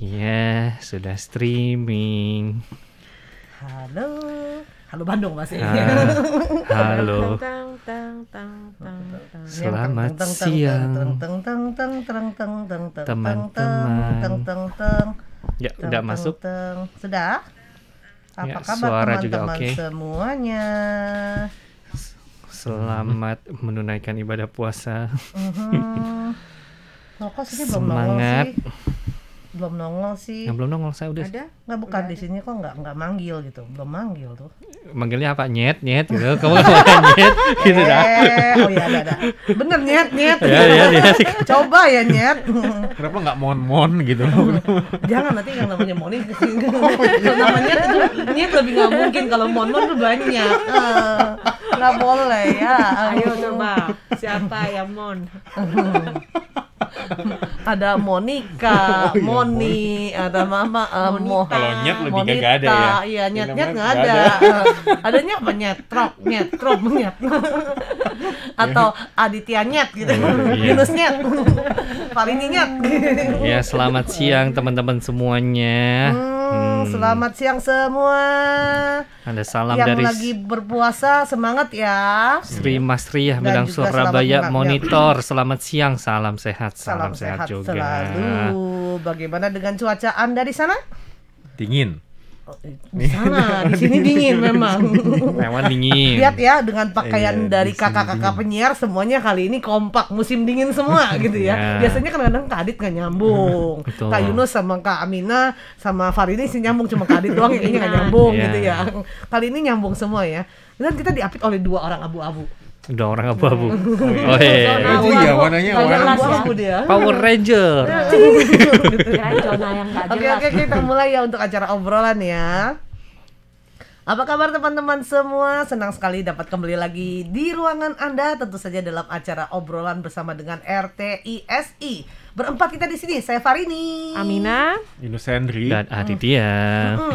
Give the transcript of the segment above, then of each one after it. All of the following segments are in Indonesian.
Iya, sudah streaming. Halo Bandung masih. Halo. Selamat siang, teman-teman. Ya, udah masuk. Sudah? Apa Ya, kabar suara juga teman-teman oke. semuanya? Selamat menunaikan ibadah puasa. Kok sini belum nongol Semangat. sih? Belum nongol sih. Yang belum nongol saya udah. Ada? Nggak, bukan di sini kok nggak manggil gitu. Belum manggil tuh. Manggilnya apa? Nyet gitu. Kamu ngomongnya nyet gitu dah. Oh iya ada. Bener nyet. Ya. Coba ya nyet. Kenapa nggak mon gitu? Jangan nanti yang namanya Moni kalau namanya nyet lebih nggak mungkin, kalau mon tuh banyak. Nggak boleh ya. Ayo coba, siapa yang Mon? Ada Monica, Moni, ada Mama, Kalau nyet lebih Monita, nggak ada ya? Iya nyet Namanya nggak nggak ada. Adanya apa nyet, atau Aditya nyet gitu, Iya. Yunus nyet, Parini nyet. Ya, selamat siang teman-teman semuanya. Selamat siang semua. Ada salam Yang dari lagi berpuasa semangat ya. Sri Masriyah Dan bilang juga Surabaya selamat Monitor. Selamat siang, salam sehat, Salam sehat juga. selalu. Bagaimana dengan cuaca Anda di sana? Dingin. Di sana, di sini dingin memang. Memang dingin. Lihat ya, dengan pakaian Iya, dari di sini kakak-kakak penyiar semuanya kali ini kompak, musim dingin semua gitu ya. Ya. Biasanya kadang-kadang Kak Adit nggak nyambung. Betul. Kak Yunus sama Kak Amina sama Farini sih nyambung, cuma Kak Adit doang yang kayaknya nggak nyambung Iya. gitu ya. Kali ini nyambung semua ya. Dan kita diapit oleh dua orang abu-abu. Udah orang abu-abu. Oh Oh iya, warnanya Kalian warna abu-abu dia. Power Ranger. Ya, zona yang nggak Oke, jelas. kita mulai ya untuk acara obrolan ya. Apa kabar teman-teman semua? Senang sekali dapat kembali lagi di ruangan Anda, tentu saja dalam acara obrolan bersama dengan RTISI. Berempat kita di sini, saya Farini, Amina, Yunus Hendri. Dan Aditya.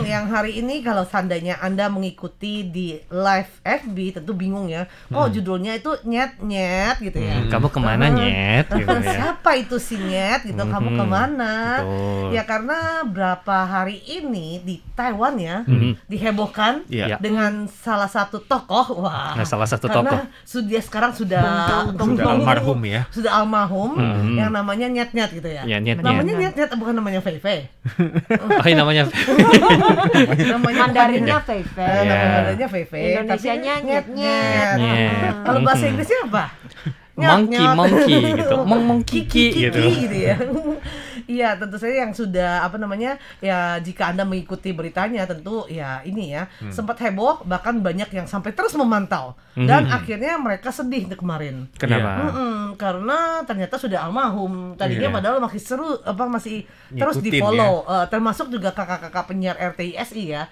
Yang hari ini kalau seandainya Anda mengikuti di live FB tentu bingung ya. Oh, judulnya itu nyet gitu ya. Kamu kemana nyet? Gitu ya. Siapa itu si nyet gitu, kamu kemana? Betul. Ya karena berapa hari ini di Taiwan ya dihebohkan Iya. dengan salah satu tokoh. Wah, Nah, salah satu karena sekarang sudah Sudah almarhum ya. sudah almarhum yang namanya nyet gitu ya. Ya, nyet. Namanya nyet bukan namanya Fei. Oh, ini namanya Namanya Mandarinnya Fei. namanya Fei. Indonesianya tapi nyet. Nyet. Kalau bahasa Inggrisnya apa? Monkey gitu. Mongkiki gitu. Ya. Iya, tentu saja yang sudah ya jika Anda mengikuti beritanya tentu ya ini ya sempat heboh, bahkan banyak yang sampai terus memantau dan akhirnya mereka sedih kemarin. Kenapa? Karena ternyata sudah almarhum. Tadinya Iya. padahal masih seru masih terus Ngikutin di-follow, termasuk juga kakak-kakak penyiar RTISI ya.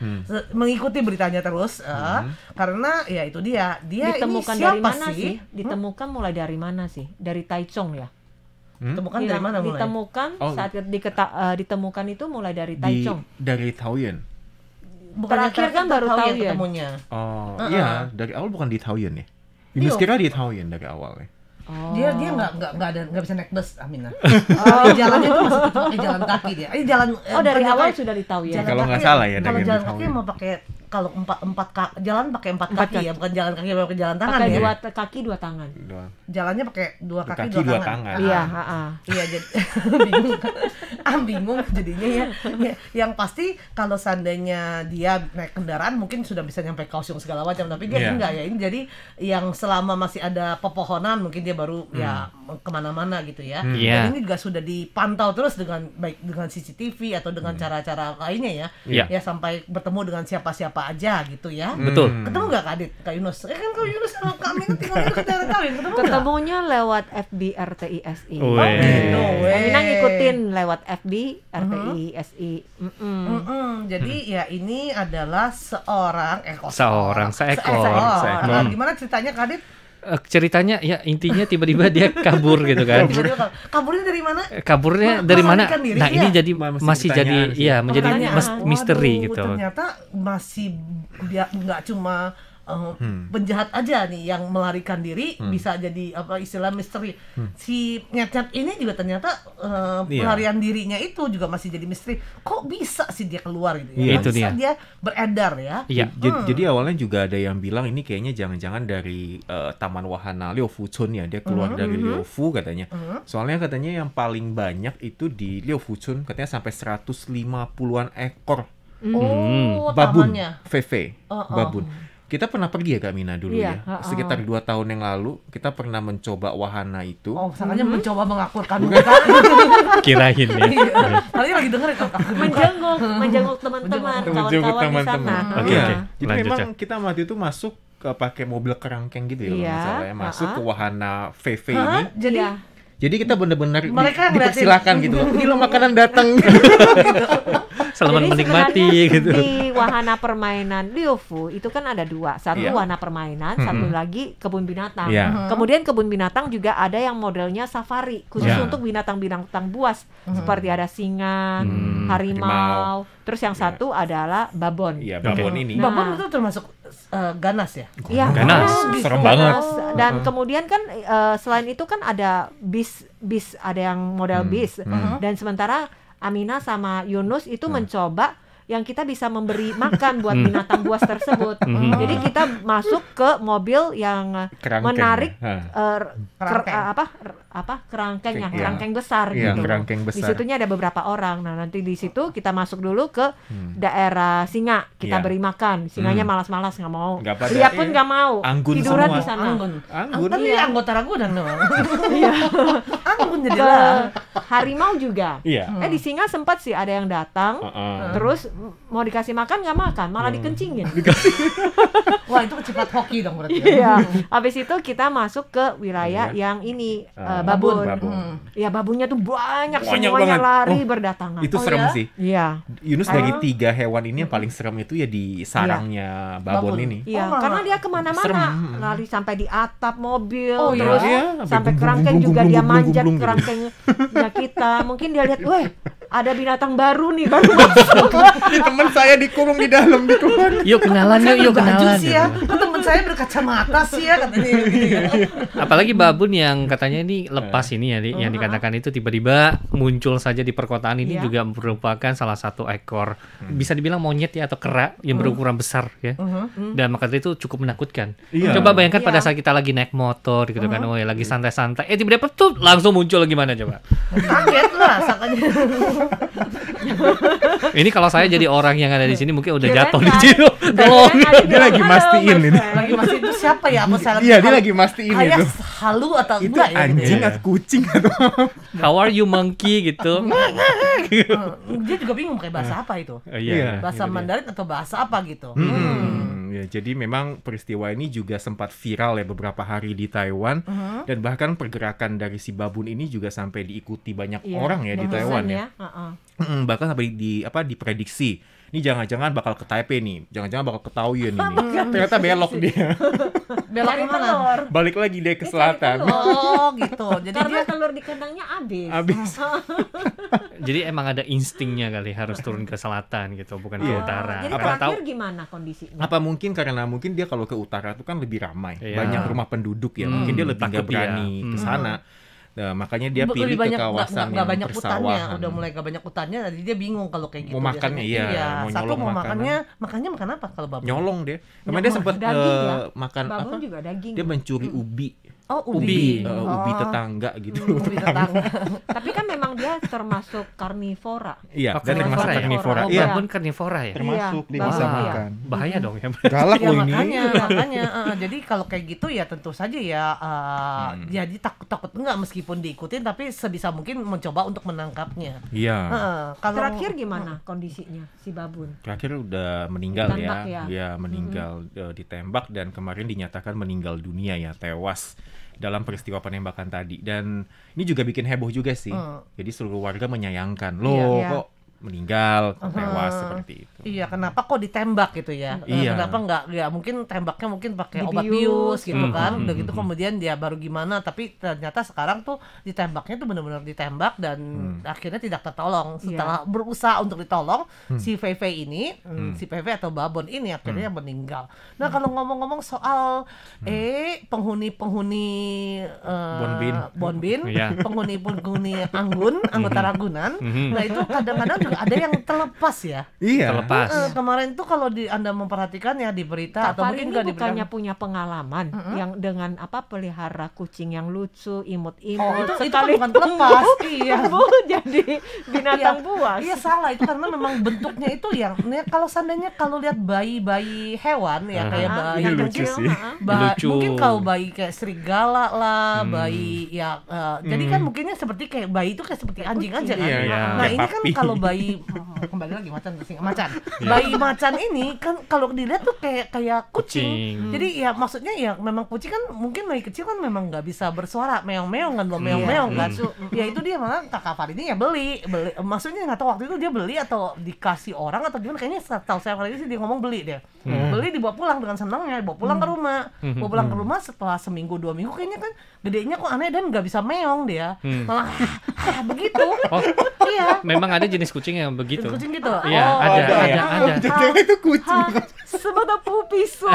Mengikuti beritanya terus karena ya itu dia Ditemukan ini dari siapa mana sih? Ditemukan mulai dari mana sih? Dari Taichung ya? Ditemukan dari mana mulai? Ditemukan Oh. saat ditemukan itu mulai dari Taichung. Dari Taoyuan. Bukannya Terakhir kan baru tahu ya? ketemunya. Oh iya, dari awal bukan di Taoyuan ya. Yunus kira di Taoyuan dari awal ya. Oh. Dia nggak bisa naik bus, Amina. Jalannya itu masih tetap pakai jalan kaki dia. Jalan dari bukan awal kayak- sudah ditahu ya. jalan Kalau nggak kaki- salah ya, Kalau dengan jalan di kaki Taoyuan. mau pakai jalan pakai empat Empat kaki ya, bukan jalan kaki pakai jalan tangan Pakai ya. dua kaki dua tangan. Jalannya pakai dua kaki, Kaki, dua dua tangan. tangan. Iya, Iya jadi bingung kan. Bingung jadinya ya. Yang pasti kalau seandainya dia naik kendaraan mungkin sudah bisa nyampe Kaohsiung segala macam, tapi dia Iya. enggak ya. Ini jadi yang selama masih ada pepohonan mungkin dia baru ya kemana-mana gitu ya. Iya. Dan ini juga sudah dipantau terus dengan baik dengan CCTV atau dengan cara-cara lainnya ya. Iya. Ya sampai bertemu dengan siapa-siapa aja gitu ya. Betul. Ketemu nggak Kak Adit, Kak Yunus? Kan Kak Yunus sama Kak Amina tinggalnya dekat daerah Tawin. Ketemu nggak? Ketemunya lewat FB RTISI. Weh. Gitu, weh. Amina ngikutin lewat FB RTISI. Jadi ya ini adalah seekor. Seekor. Gimana ceritanya Kak Adit? Ceritanya ya intinya tiba-tiba dia kabur gitu kan. Kaburnya dari mana? Kaburnya dari mana? melarikan diri Nah, ya? ini jadi Masih masih jadi pertanyaan sih. menjadi Pertanyaan. misteri Waduh, gitu. Ternyata masih dia nggak cuma penjahat aja nih yang melarikan diri bisa jadi apa istilah misteri. Si Nyet-Nyet ini juga ternyata pelarian dirinya itu juga masih jadi misteri. Kok bisa sih dia keluar gitu Iya, ya? itu Bisa dia. dia beredar ya? Iya. Jadi awalnya juga ada yang bilang ini kayaknya jangan-jangan dari Taman Wahana Liufuchun ya, dia keluar dari Liufu katanya. Soalnya katanya yang paling banyak itu di Liufuchun katanya sampai 150-an ekor Oh, babun, tamannya. Feve, babun. Kita pernah pergi ya Kak Mina dulu Iya, ya. Sekitar 2 tahun yang lalu kita pernah mencoba wahana itu. Oh, makanya mencoba mengakurkan muka. Kirain ya. Kalian lagi dengerin kan? menjenguk teman-teman, kawan-kawan di sana. Oke, Iya. oke. Jadi Lanjut, memang Cak. kita waktu itu masuk pakai mobil kerangkeng gitu ya kalau nggak Iya, salah ya. Masuk ke wahana Feve ini. Hah? Jadi Iya. Jadi kita benar-benar Mereka ngeliatin. dipersilakan gitu loh. Ini lo makanan datang. Selamat Jadi menikmati sebenarnya gitu. di wahana permainan Liufu itu kan ada 2. Satu Iya. wahana permainan, satu lagi kebun binatang. Iya. Kemudian kebun binatang juga ada yang modelnya safari khusus Iya. untuk binatang-binatang buas seperti ada singa, harimau. Terus yang satu adalah babon. Iya, babon ini. Nah. babon itu termasuk ganas ya? Iya, Ganas, serem banget. Dan kemudian kan selain itu kan ada bis ada yang model bis. Dan sementara Amina sama Yunus itu mencoba yang kita bisa memberi makan buat binatang buas tersebut. Jadi kita masuk ke mobil yang Kerangkeng. menarik Kerangkeng. kerangkeng ya, Iya. kerangkeng besar Iya, gitu. kerangkeng besar. Di situnya ada beberapa orang. Nah, nanti di situ kita masuk dulu ke daerah singa. Kita Iya. beri makan. Singanya malas-malas nggak mau. Nggak pada, Dia pun iya. nggak mau. Anggun Tiduran semua. di sana. Anggun. Anggun. Kan dia anggota Ragunan dong. Anggun Ke jadilah. harimau juga. Iya. Di singa sempat sih ada yang datang. Terus mau dikasih makan nggak makan, malah dikencingin. Wah, itu cepat hoki dong berarti. Iya. Habis itu kita masuk ke wilayah yang ini babon. Ya babonnya tuh banyak Banyak semuanya banget. lari Oh, berdatangan. Itu serem ya? sih. Iya. Yunus dari 3 hewan ini yang paling serem itu ya di sarangnya babon Babon. ini. Iya, Oh, karena malah. dia kemana-mana, Serem. lari sampai di atap mobil, Oh, terus iya. sampai Blung, kerangkeng blung, juga blung, dia blung, manjat blung, gitu. kerangkengnya kita. Mungkin dia lihat, weh, ada binatang baru nih, baru masuk. Ini teman saya dikurung di dalam dikeluar. Yuk kenalan yuk Baju kenalan. sih ya. gitu. Kok temen saya berkacamata sih ya katanya gitu ya. Apalagi babun yang katanya ini lepas ini ya, yang dikatakan itu tiba-tiba muncul saja di perkotaan ini Iya. juga merupakan salah satu ekor bisa dibilang monyet ya atau kera yang berukuran besar ya. Dan maka itu cukup menakutkan. Iya. Coba bayangkan pada Iya. saat kita lagi naik motor gitu kan, oh ya lagi santai-santai, tiba-tiba tuh langsung muncul gimana coba? Kaget lah sakanya. Ini kalau saya jadi orang yang ada di sini mungkin udah Kirain jatuh di nggak- situ. kirain ada Dia lagi bilang, mastiin "Halo, ini." Mas Fred." Lagi masih itu siapa ya? Apa saya Iya, dia lagi mastiin Ayah itu. halu atau Itu enggak ya? gitu anjing ya? atau kucing atau How are you monkey gitu. Dia juga bingung kayak bahasa apa itu. Iya. Bahasa Mandarin atau bahasa apa gitu. Ya, jadi memang peristiwa ini juga sempat viral ya beberapa hari di Taiwan dan bahkan pergerakan dari si babun ini juga sampai diikuti banyak Iya, orang ya di netizen Taiwan ya. Heeh. Bahkan sampai diprediksi. Ini jangan-jangan bakal ke Taipei nih, jangan-jangan bakal ke Taoyuan ini. Ternyata belok dia. Belok Cari kemana? telur. Balik lagi dia ke selatan. Oh gitu. Jadi Karena dia telur di kandangnya habis. Habis. Jadi emang ada instingnya kali harus turun ke selatan gitu, bukan ke Iya. utara. Jadi Apa terakhir gimana kondisinya? Apa mungkin karena mungkin dia kalau ke utara itu kan lebih ramai, Iya. banyak rumah penduduk ya. Mungkin dia lebih nggak takut dia. berani ke sana. Nah, makanya dia pilih lebih ke banyak kawasan nggak yang banyak hutannya, persawahan. udah mulai nggak banyak hutannya, jadi dia bingung kalau kayak gitu. Mau makannya, biasanya. iya, mau Satu nyolong mau makanan. makannya makan apa kalau babon? Nyolong dia. Kemarin dia sempat daging ya? makan Babon apa? juga daging. Dia mencuri ubi. Oh Ubi. Ubi tetangga gitu. Ubi tetangga. Tapi kan memang dia termasuk karnivora. Iya, Oh, dan termasuk karnivora ya? karnivora. Oh, Iya, babon karnivora ya. termasuk dia Iya, bisa babon, makan. Bahaya dong ya. Galak Ya loh ini. makanya jadi kalau kayak gitu ya tentu saja ya jadi takut enggak meskipun diikutin tapi sebisa mungkin mencoba untuk menangkapnya. Iya. Kalau Terakhir gimana kondisinya si babun? Terakhir udah meninggal Ditembak ya. ya? Dia meninggal ditembak dan kemarin dinyatakan meninggal dunia ya, tewas dalam peristiwa penembakan tadi. Dan ini juga bikin heboh juga sih. Jadi seluruh warga menyayangkan. Loh, Iya. kok meninggal, tewas seperti itu. Iya, kenapa kok ditembak gitu ya? Iya. Kenapa nggak ya mungkin tembaknya mungkin pakai obat Dibius. bius gitu kan. Udah gitu kemudian dia baru gimana, tapi ternyata sekarang tuh ditembaknya tuh benar-benar ditembak dan akhirnya tidak tertolong. Setelah berusaha untuk ditolong, si VV ini, si VV atau Babon ini akhirnya meninggal. Nah, kalau ngomong-ngomong soal penghuni-penghuni Bonbin, Iya. penghuni-penghuni Anggun, anggota Ragunan. Nah, itu kadang-kadang juga ada yang terlepas ya. Iya. Terlepas. Kemarin tuh kalau Anda memperhatikan ya di berita Kak atau Fari mungkin ini nggak di berita. bukannya punya pengalaman yang dengan pelihara kucing yang lucu, Oh, imut-imut, itu sekali bukan terlepas. Iya. jadi binatang buas. Iya salah itu karena memang bentuknya itu yang kalau seandainya kalau lihat bayi-bayi hewan ya kayak bayi Ini lucu mungkin sih. Lucu. mungkin kalau bayi kayak serigala lah, bayi ya jadi kan mungkinnya seperti kayak bayi itu kayak seperti anjing aja kan. Iya, iya. Nah, Kayak ini kan papi. kalau bayi kembali lagi macan. Bayi macan ini kan kalau dilihat tuh kayak kucing. Kucing. Jadi ya maksudnya ya memang kucing kan mungkin dari kecil kan memang nggak bisa bersuara meong-meong kan, belum meong-meong kan. Ya itu dia malah kakak Fari ini ya beli. Maksudnya nggak tahu waktu itu dia beli atau dikasih orang atau gimana, kayaknya tahu saya kali ini sih dia ngomong beli dia. Beli dibawa pulang dengan senangnya, dibawa pulang ke rumah. Bawa pulang ke rumah setelah seminggu 2 minggu kayaknya kan gedenya kok aneh dan nggak bisa meong dia. Malah begitu. Oh, Iya. memang ada jenis kucing yang begitu. Kucing gitu. Iya, Oh, ada. Jangan itu kucing. Sebada pupiso.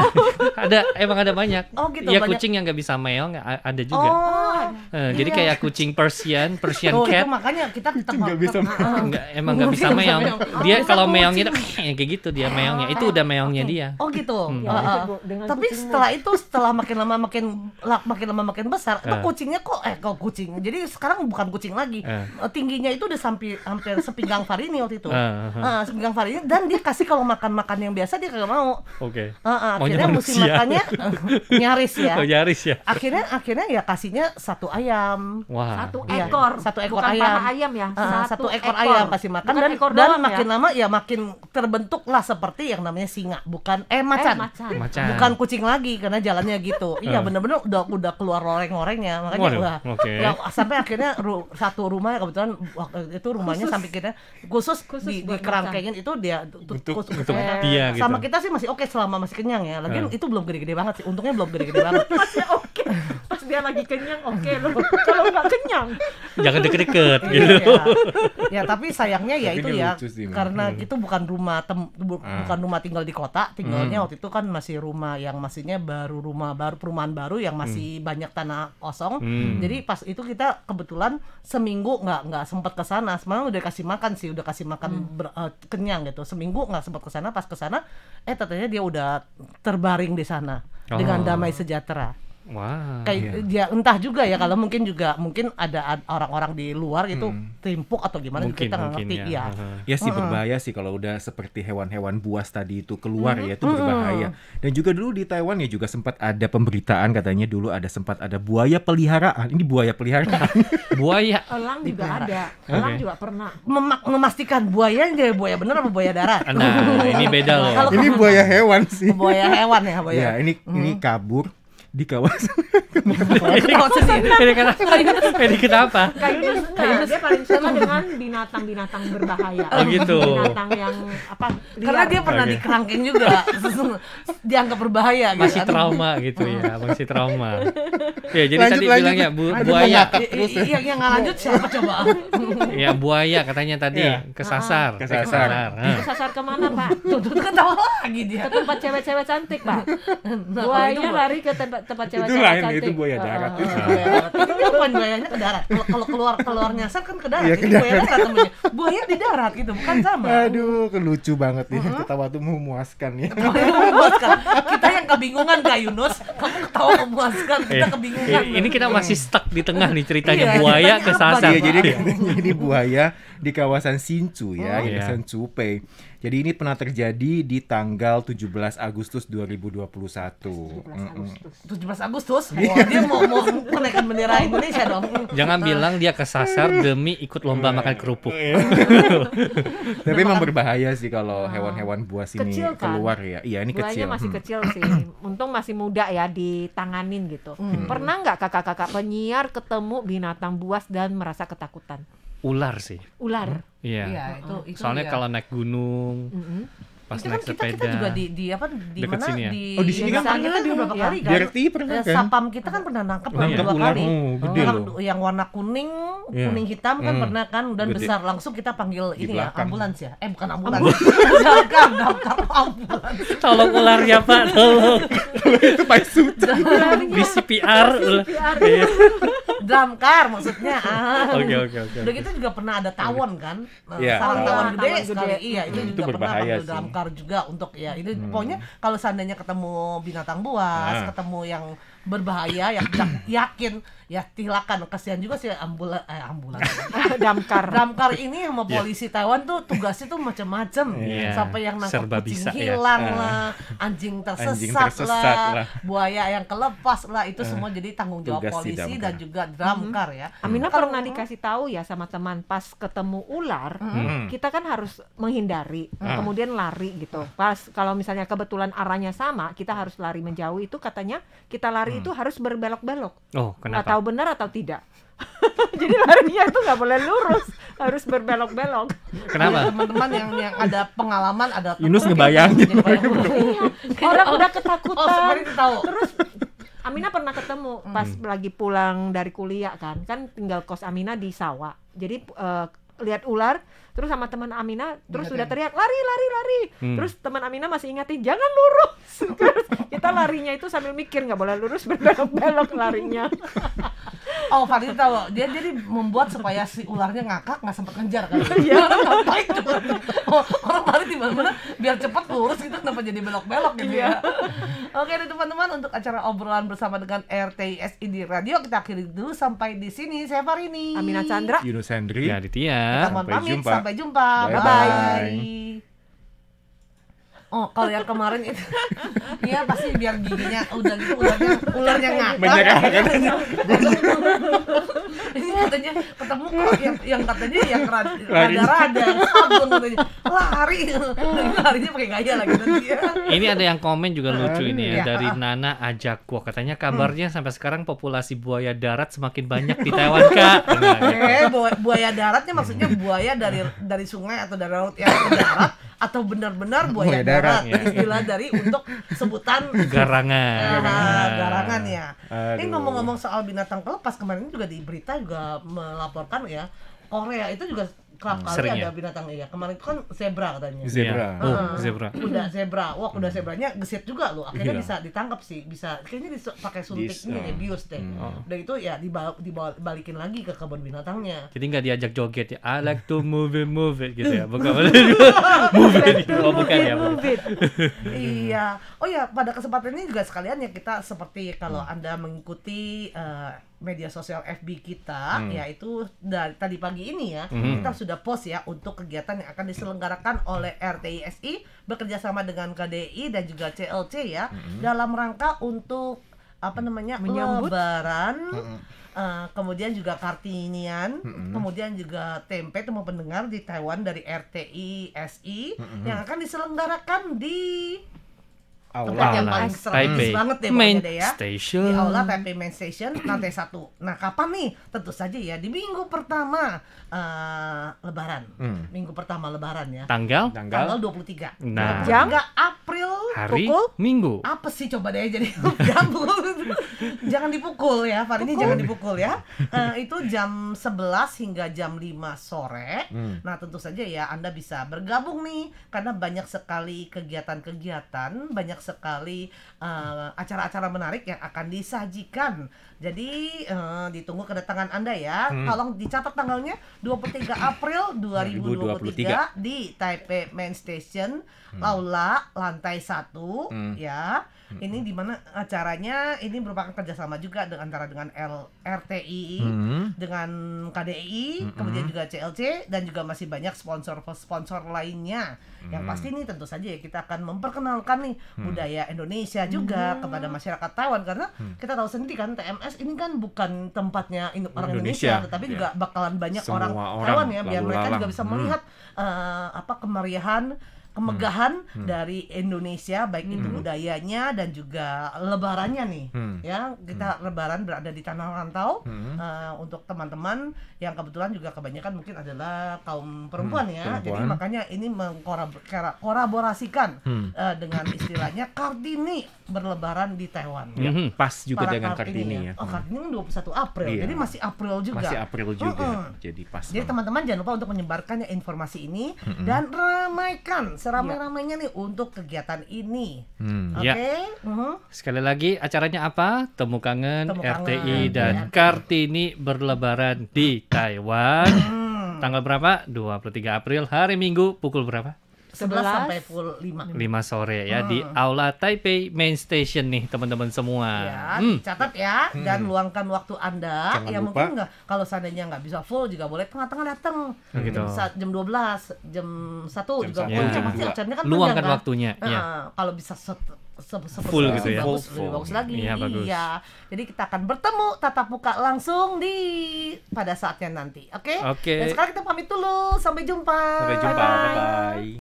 Emang ada banyak. Oh, gitu, Ya banyak. kucing yang nggak bisa meong ada juga. Oh. Jadi iya. kayak kucing Persian Oh, itu cat. makanya kita nggak bisa Emang nggak bisa Nggak bisa meong. meong. Dia Bisa kalau kucing. meongnya itu kayak gitu dia meongnya. Itu udah meongnya dia. Oh gitu. Ya, Heeh. itu, Bu, dengan Tapi kucingmu. setelah makin lama makin besar, itu kucingnya kok kucing. Jadi sekarang bukan kucing lagi. Tingginya itu udah sampai hampir sepinggang Farini waktu itu. Sepinggang Farini dan dia kasih kalau makan yang biasa dia kagak mau. Oke. Akhirnya Maunya musim manusia. makannya nyaris ya. Oh, nyaris ya. Akhirnya ya kasihnya 1 ayam. Wah. Satu Iya, ekor. 1 ekor Bukan ayam. paha ayam ya. Satu ekor ayam kasih makan Bukan dan ekor doang makin ya? lama ya makin terbentuklah seperti yang namanya singa, bukan macan. Macan. Bukan kucing lagi karena jalannya gitu. Iya bener-bener udah keluar loreng-lorengnya makanya Waduh, wah. oke. Ya, sampai akhirnya satu rumah kebetulan waktu itu rumahnya sampai kita khusus di buat kerangkengin itu dia Untuk dia gitu. sama kita sih masih oke selama masih kenyang ya. Lagian itu belum gede-gede banget sih. Untungnya belum gede-gede banget. Masih oke. Pas dia lagi kenyang oke loh. Kalau nggak kenyang. Jangan deket-deket gitu. Ya tapi sayangnya ya Tapi itu dia ya lucu sih, karena itu bukan rumah bukan rumah tinggal di kota, tinggalnya waktu itu kan masih rumah yang maksudnya rumah baru perumahan baru yang masih banyak tanah kosong. Jadi pas itu kita kebetulan seminggu nggak sempat ke sana. Semalam udah kasih makan sih, udah kasih makan kenyang gitu. Seminggu nggak sempat ke sana, pas ke sana ternyata dia udah terbaring di sana dengan damai sejahtera. Wah. Kayak dia entah juga ya kalau mungkin ada orang-orang di luar itu timpuk atau gimana kita nggak ngerti ya. Ya sih berbahaya sih kalau udah seperti hewan-hewan buas tadi itu keluar ya, itu berbahaya. Dan juga dulu di Taiwan ya juga sempat ada pemberitaan katanya dulu sempat ada buaya peliharaan. Ini buaya peliharaan. Buaya. Elang juga ada. Elang juga pernah. Memastikan buaya jadi buaya bener apa buaya darat? Nah, ini beda loh. Kalau Ini buaya hewan sih. buaya hewan ya buaya. Ya, ini kabur di kawasan. Ketawa sendiri. Ini kenapa? Kak Yunus enggak, dia paling suka dengan binatang-binatang berbahaya. Oh, gitu. Binatang yang Karena dia pernah Oke. di kerangkeng juga. Dianggap berbahaya gitu. Masih trauma gitu ya, masih trauma. Ya, jadi Lanjut, tadi lanjut. bilangnya Ada buaya. Iya, yang nggak lanjut siapa coba? Ya, buaya katanya tadi Iya. kesasar. Kesasar. Kesasar kemana, Pak? Tuh ketawa lagi dia. Ke tempat cewek-cewek cantik, Pak. Nah, kalau itu Buaya lari ke tempat Itu cewek-cewek lain, cantik. itu buaya darat. buaya darat. Itu dia bukan buayanya ke darat. Kalau keluar nyasar kan ke darat. Iya, Ini ke buaya darat. darat namanya. Buaya di darat gitu, bukan sama. Aduh, lucu banget ya. Ketawa tuh memuaskan ya. Memuaskan. Kita yang kebingungan Kak Yunus, kamu ketawa memuaskan, kita kebingungan. Ini kita masih stuck di tengah nih ceritanya Iya, buaya ceritanya apa kesasar. Iya, jadi Iya. katanya ini buaya di kawasan Hsinchu ya, Iya. Yayasan Chupei. Jadi ini pernah terjadi di tanggal 17 Agustus 2021. 17 Agustus, wah, dia mau menaikkan bendera Indonesia dong. Jangan bilang dia kesasar demi ikut lomba makan kerupuk. Tapi memang berbahaya sih kalau hewan-hewan buas ini Kecil kan? keluar ya. Iya, ini Buayanya kecil. masih kecil sih. Untung masih muda ya ditanganin gitu. Pernah nggak kakak-kakak penyiar ketemu binatang buas dan merasa ketakutan? Ular sih. Ular. Iya. Iya, itu Soalnya ya. kalau naik gunung, pas itu kan naik sepeda. kita juga di apa di Dekat mana sini ya? Oh, di sini kan sana pernah kita di- beberapa ya. kali kan. Di RTI pernah kan? Sapam kita kan pernah nangkep Nangkep dua ular, kali. gede Yang- loh. Yang warna kuning, Iya. kuning hitam kan pernah kan dan Gede. besar, langsung kita panggil Di ini ya belakang. ambulans ya. Bukan ambulans. Damkar ambulans. Tolong ularnya Pak, tolong. Itu pakai suit. Di CPR. Iya. Damkar maksudnya. Oke. Udah gitu juga pernah ada tawon kan. Iya. Sarang tawon Tawon gede gede. sekali. Iya, itu Itu juga pernah berbahaya panggil sih. damkar juga untuk ya. Itu pokoknya kalau seandainya ketemu binatang buas, ketemu yang berbahaya yang yakin ya silakan. Kasihan juga sih ambulans. Damkar ini sama polisi Taiwan tuh tugasnya tuh macam-macam. Iya. Sampai yang nangkep Serba kucing bisa ya. hilang lah, anjing tersesat lah, buaya yang kelepas lah, itu semua jadi tanggung jawab Tugas si polisi damkar. dan juga damkar ya. Amina pernah dikasih tahu ya sama teman pas ketemu ular, kita kan harus menghindari, kemudian lari gitu. Pas kalau misalnya kebetulan arahnya sama, kita harus lari menjauh, itu katanya kita lari itu harus berbelok-belok. Oh, Nggak kenapa? tahu benar atau tidak. Jadi larinya itu nggak boleh lurus, harus berbelok-belok. Kenapa? Teman-teman yang ada pengalaman, ada Yunus teman ngebayangin. yang jadi Orang udah Oh, ketakutan. seperti itu tahu. Terus Amina pernah ketemu pas lagi pulang dari kuliah kan tinggal kos Amina di sawah. Jadi lihat ular, terus sama teman Amina terus Ingatin. udah teriak lari. Terus teman Amina masih ingatin jangan lurus. Terus kita larinya itu sambil mikir nggak boleh lurus, berbelok-belok larinya. Oh, Fadil tahu. Dia jadi membuat supaya si ularnya ngakak, nggak sempat ngejar kan. Iya, ngapain tuh? Orang lari di mana-mana biar cepat lurus gitu, kenapa jadi belok-belok gitu ya. Oke deh teman-teman, untuk acara obrolan bersama dengan RTI di radio kita akhiri dulu sampai di sini. Saya Farini. Amina Chandra. Yunus Hendri. Ya, Aditya. Kita mohon Sampai pamit, jumpa. sampai jumpa. Bye-bye. Bye-bye. Oh, kalau yang kemarin itu, iya pasti biar giginya udah gitu ularnya ngakak. Menyerah kan? Ini katanya ketemu kok yang katanya yang rada-rada sabun katanya larinya pakai gaya lagi nanti ya. Ini ada yang komen juga lucu ini ya, Ya, dari Nana Ajakwa, katanya kabarnya sampai sekarang populasi buaya darat semakin banyak di Taiwan Kak. Nah, gitu. Buaya daratnya maksudnya buaya dari sungai atau dari laut yang ke darat atau benar-benar buaya Buaya darat, darat, ya. istilah dari untuk sebutan Garangan. garangan ya. Ini Aduh. ngomong-ngomong soal binatang kelepas, kemarin juga di berita juga melaporkan ya, Korea itu juga kerap kali Sering ada ya? binatang ya. Kemarin itu kan zebra katanya. Zebra. Iya. Oh, zebra. Kuda zebra. Wah, kuda zebranya gesit juga loh. Akhirnya Iya. bisa ditangkap sih. Bisa kayaknya pakai suntik ini deh, bius deh. Udah itu ya dibalikin lagi ke kebun binatangnya. Jadi nggak diajak joget ya, I like to move it gitu ya, bukan move it, oh bukan ya. Move it. Iya. Oh ya, pada kesempatan ini juga sekalian ya kita seperti kalau Anda mengikuti media sosial FB kita, yaitu dari tadi pagi ini ya, kita sudah post ya untuk kegiatan yang akan diselenggarakan oleh RTISI bekerjasama dengan KDI dan juga CLC ya, dalam rangka untuk apa namanya Menyambut. Lebaran. Kemudian juga Kartinian, kemudian juga tempe temu pendengar di Taiwan dari RTI SI yang akan diselenggarakan di tempat yang paling strategis Taipei banget deh Main pokoknya deh ya. Station. Di Aula Taipei Main Station lantai 1. Nah, kapan nih? Tentu saja ya di minggu pertama Lebaran. Minggu pertama Lebaran ya. Tanggal, Tanggal 23. Nah. 23 April. hari, Pukul? Minggu. Apa sih coba deh jadi gabung. Jangan dipukul ya, Pak ini jangan dipukul ya. Itu jam 11 hingga jam 5 sore. Nah, tentu saja ya Anda bisa bergabung nih karena banyak sekali kegiatan-kegiatan, banyak sekali acara-acara menarik yang akan disajikan. Jadi ditunggu kedatangan Anda ya. Tolong dicatat tanggalnya 23 April 2023 di Taipei Main Station, Aula lantai 1 ya. Ini di mana acaranya ini merupakan kerjasama juga antara dengan RTI dengan KDI, kemudian juga CLC dan juga masih banyak sponsor lainnya. Yang pasti nih tentu saja ya kita akan memperkenalkan nih budaya Indonesia juga kepada masyarakat Taiwan karena kita tahu sendiri kan TMS ini kan bukan tempatnya orang Indonesia, tetapi ya. juga bakalan banyak Semua orang orang Taiwan ya biar lalu mereka lalang. juga bisa melihat kemeriahan kemegahan dari Indonesia, baik itu budayanya dan juga lebarannya nih. Ya, kita lebaran berada di tanah rantau. Untuk teman-teman yang kebetulan juga kebanyakan mungkin adalah kaum perempuan ya. Jadi makanya ini mengkolaborasikan dengan istilahnya Kartini berlebaran di Taiwan. Pas juga Para dengan Kartini ya. Oh, Kartini kan 21 April. Iya. Jadi masih April juga. Masih April juga. Jadi pas. Jadi teman-teman jangan lupa untuk menyebarkannya informasi ini dan ramaikan seramai-ramainya nih untuk kegiatan ini. Oke? Sekali lagi acaranya apa? Temu Kangen Temu RTI Kangen, dan ya. Kartini berlebaran di Taiwan. Tanggal berapa? 23 April, hari Minggu, pukul berapa? 11 sampai pukul 5. 5 sore ya di Aula Taipei Main Station nih teman-teman semua. Ya, catat ya dan luangkan waktu Anda. Jangan Ya lupa. mungkin nggak, kalau seandainya nggak bisa full juga boleh tengah-tengah datang. Gitu. Jam 12, jam 1 juga satu, boleh. jam Pasti dua. acaranya kan Luangkan panjang, kan? waktunya, ya. Kalau bisa Full gitu ya. bagus, Full. lebih bagus lagi. Iya, bagus. Iya. Jadi kita akan bertemu tatap muka langsung pada saatnya nanti. Oke? Oke. Dan sekarang kita pamit dulu. Sampai jumpa. Sampai jumpa. Bye-bye. Bye-bye.